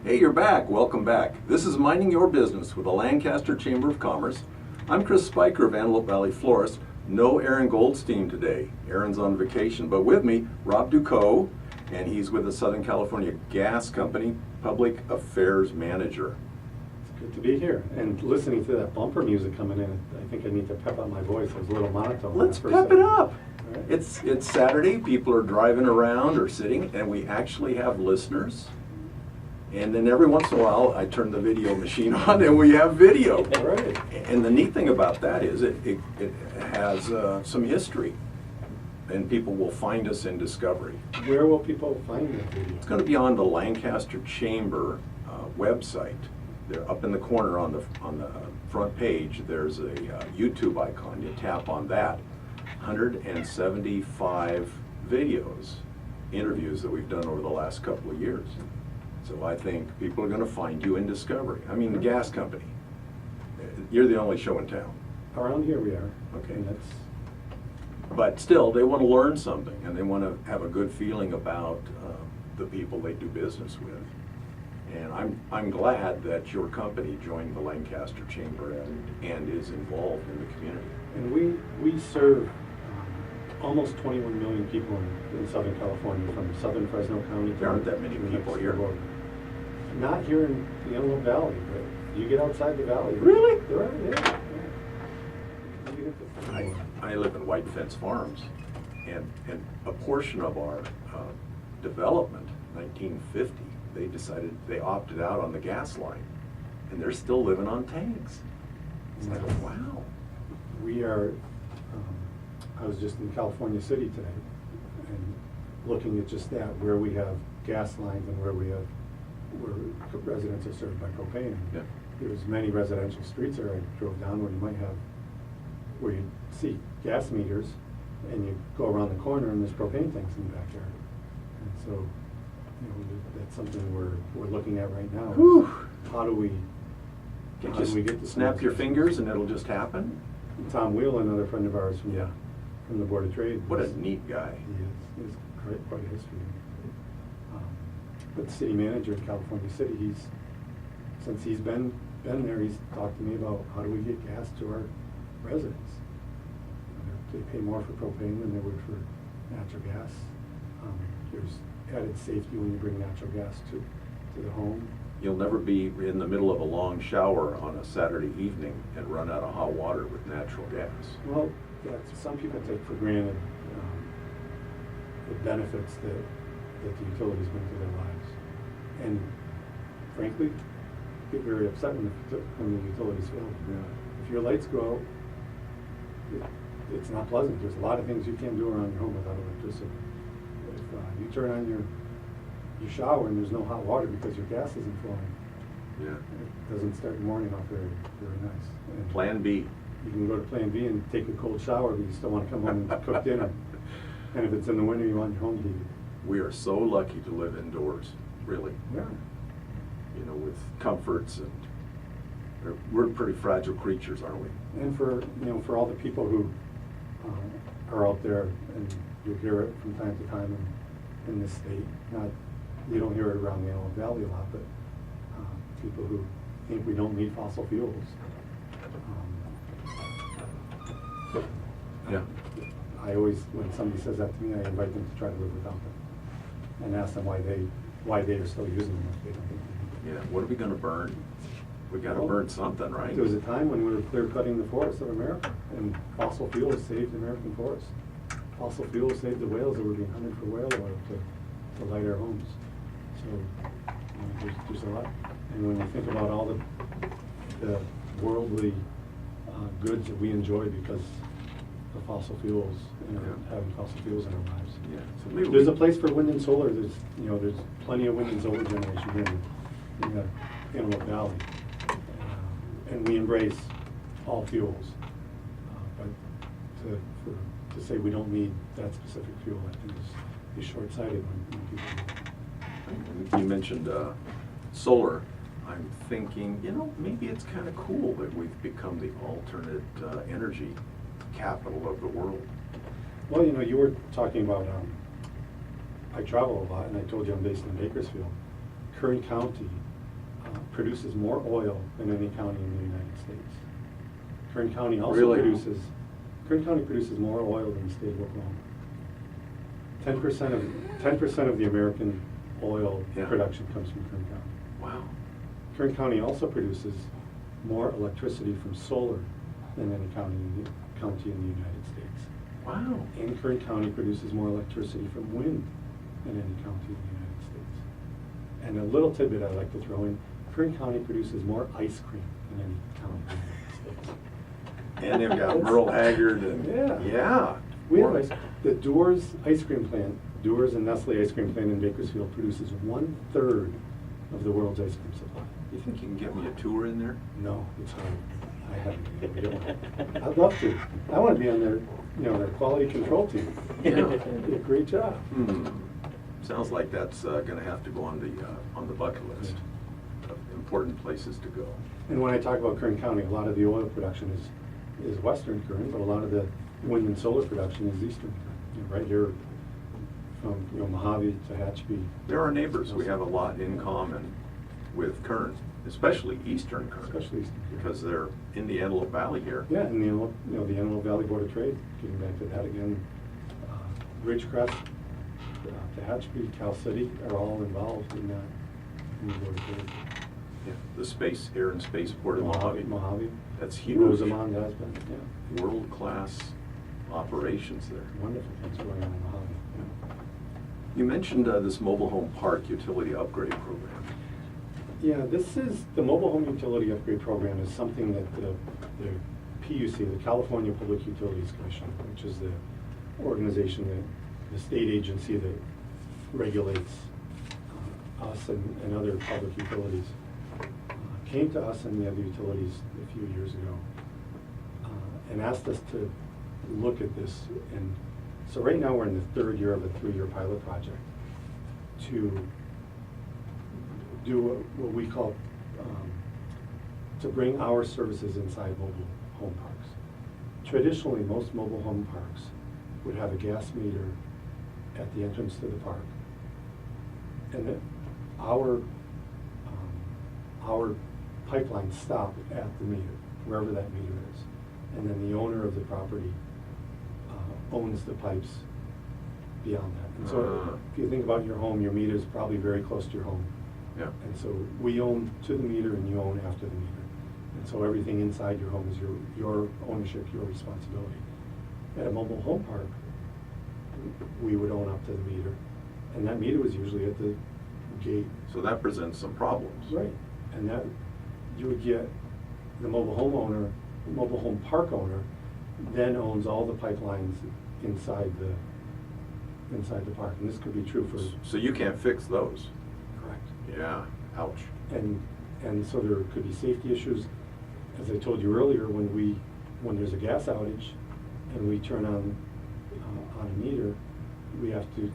Hey, you're back. Welcome back. This is Minding Your Business with the Lancaster Chamber of Commerce. I'm Chris Spiker of Antelope Valley Florist. No Aaron Goldstein today. Aaron's on vacation, but with me, Rob Duchow, and he's with the Southern California Gas Company Public Affairs Manager. It's good to be here. And listening to that bumper music coming in, I think I need to pep up my voice. It was a little monotone. Let's pep it up. Right. It's Saturday. People are driving around or sitting, and we actually have listeners. And then every once in a while, I turn the video machine on, and we have video. Right. And the neat thing about that is it has some history, and people will find us in Discovery. Where will people find that video? It's going to be on the Lancaster Chamber website. They're up in the corner on the front page. There's a YouTube icon. You tap on that. 175 videos, interviews that we've done over the last couple of years. So I think people are going to find you in Discovery. I mean, the gas company. You're the only show in town. Around here we are. Okay. And that's, But still, they want to learn something, and they want to have a good feeling about the people they do business with. And I'm glad that your company joined the Lancaster Chamber and is involved in the community. and we serve almost 21 million people in Southern California, from southern Fresno County. There aren't that many people here. Not here in the Antelope Valley, but you get outside the valley. Really? There are, yeah. I live in White Fence Farms, and a portion of our development, 1950, they opted out on the gas line, and they're still living on tanks. It's like, wow. We are, I was just in California City today, and looking at just that, where we have gas lines and where residents are served by propane. Yeah. There's many residential streets there I drove down where you see gas meters, and you go around the corner and there's propane tanks in the backyard. And so, that's something we're looking at right now. Whew. How do we get the snap your fingers and it'll just happen? Tom Wheel, another friend of ours from the Board of Trade. What a neat guy. He is quite a history. But the city manager in California City, since he's been there, he's talked to me about how do we get gas to our residents. They pay more for propane than they would for natural gas. There's added safety when you bring natural gas to the home. You'll never be in the middle of a long shower on a Saturday evening and run out of hot water with natural gas. Well, some people take for granted the benefits that the utilities bring to their lives. And frankly, get very upset when the utilities fail. Yeah. If your lights go out, it's not pleasant. There's a lot of things you can't do around your home without electricity. If you turn on your shower and there's no hot water because your gas isn't flowing, it doesn't start the morning off very, very nice. And Plan B. you can go to Plan B and take a cold shower, but you still want to come home and cook dinner. And if it's in the winter, you want your home heated. We are so lucky to live indoors, really. Yeah. With comforts, and we're pretty fragile creatures, aren't we? And for all the people who are out there, and you hear it from time to time in this state. You don't hear it around the Antelope Valley a lot, but people who think we don't need fossil fuels. Yeah. I always, when somebody says that to me, I invite them to try to live without them, and ask them why they are still using them if they don't think they need them. Yeah. What are we going to burn? We got to burn something, right? There was a time when we were clear cutting the forests of America, and fossil fuels saved American forests. Fossil fuels saved the whales that were being hunted for whale oil to light our homes. So there's a lot. And when you think about all the worldly goods that we enjoy because of fossil fuels and having fossil fuels in our lives. Yeah. So maybe There's a place for wind and solar. There's plenty of wind and solar generation here in the Antelope Valley. And we embrace all fuels. But to say we don't need that specific fuel, I think is short-sighted when people. You mentioned solar. I'm thinking, maybe it's kind of cool that we've become the alternate energy capital of the world. Well, you were talking about, I travel a lot, and I told you I'm based in Bakersfield. Kern County produces more oil than any county in the United States. Kern County also Really? Kern County produces more oil than the state of Oklahoma. 10% of the American oil Yeah. production comes from Kern County. Wow. Kern County also produces more electricity from solar than any county in the United States. Wow. And Kern County produces more electricity from wind than any county in the United States. And a little tidbit I like to throw in, Kern County produces more ice cream than any county in the United States. And they've got Merle Haggard and, yeah. We have the Doers ice cream plant, Doers and Nestle ice cream plant in Bakersfield produces 1/3 of the world's ice cream supply. You think you can get me a tour in there? No, it's hard. I haven't been able to do it. I'd love to. I want to be on their quality control team. Yeah. They do a great job. Sounds like that's going to have to go on the bucket list of important places to go. And when I talk about Kern County, a lot of the oil production is western Kern, but a lot of the wind and solar production is eastern Kern. Right here, from Mojave to Hatchby. They're our neighbors. We have a lot in common with Kern, especially eastern Kern. Especially eastern Kern. Because they're in the Antelope Valley here. Yeah, and the Antelope Valley Board of Trade, getting back to that again, Ridgecrest, Tehachapi, Cal City are all involved in the Board of Trade. Yeah. The Air and Spaceport of Mojave. Mojave. That's huge. Rosamond has been, yeah. World-class operations there. Wonderful things going on in Mojave. Yeah. You mentioned this mobile home park utility upgrade program. Yeah, the mobile home utility upgrade program is something that the PUC, the California Public Utilities Commission, which is the organization the state agency that regulates us and other public utilities, came to us and the other utilities a few years ago and asked us to look at this. And so right now we're in the third year of a 3-year pilot project to do what we call, to bring our services inside mobile home parks. Traditionally, most mobile home parks would have a gas meter at the entrance to the park. And that our pipelines stop at the meter, wherever that meter is. And then the owner of the property owns the pipes beyond that. And so if you think about your home, your meter is probably very close to your home. Yeah. And so we own to the meter and you own after the meter. And so everything inside your home is your ownership, your responsibility. At a mobile home park, we would own up to the meter. And that meter was usually at the gate. So that presents some problems. Right. And that you would get the mobile home park owner then owns all the pipelines inside the park. And this could be true for... So you can't fix those? Correct. Yeah, ouch. And so there could be safety issues. As I told you earlier, when there's a gas outage and we turn on a meter, we have to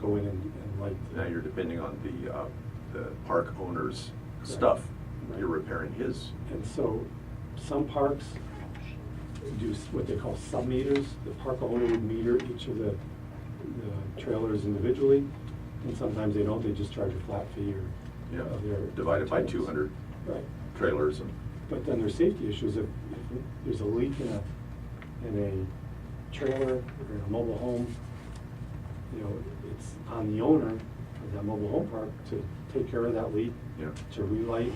go in and light. Now you're depending on the park owner's stuff. Right. You're repairing his. And so some parks do what they call sub-meters. The park owner would meter each of the trailers individually, and sometimes they don't. They just charge a flat fee or Divided by tenants. 200 Right. trailers. But then there's safety issues. If there's a leak in a trailer or in a mobile home, it's on the owner of that mobile home park to take care of that leak, to relight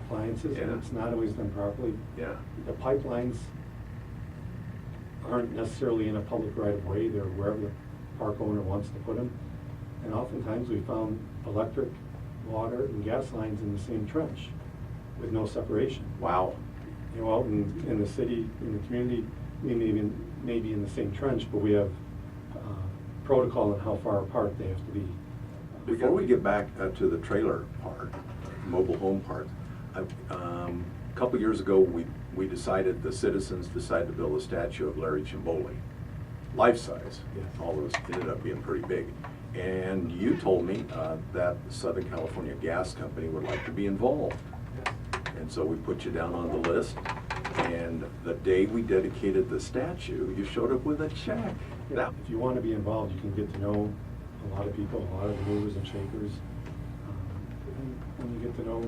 appliances, and it's not always done properly. Yeah. The pipelines aren't necessarily in a public right of way. They're wherever the park owner wants to put them. And oftentimes we found electric, water, and gas lines in the same trench with no separation. Wow. Out in the city, in the community, we may be in the same trench, but we have protocol on how far apart they have to be. Before we get back to the trailer park, mobile home park, a couple years ago the citizens decided to build a statue of Larry Cimboli, life size. Yes. All those ended up being pretty big. And you told me that the Southern California Gas Company would like to be involved. Yes. And so we put you down on the list. And the day we dedicated the statue, you showed up with a check. If you want to be involved, you can get to know a lot of people, a lot of the movers and shakers. when you get to know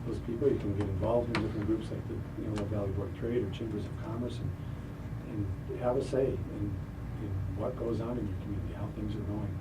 those people, you can get involved in different groups like the Valley Board of Trade or Chambers of Commerce, and have a say in what goes on in your community, how things are going.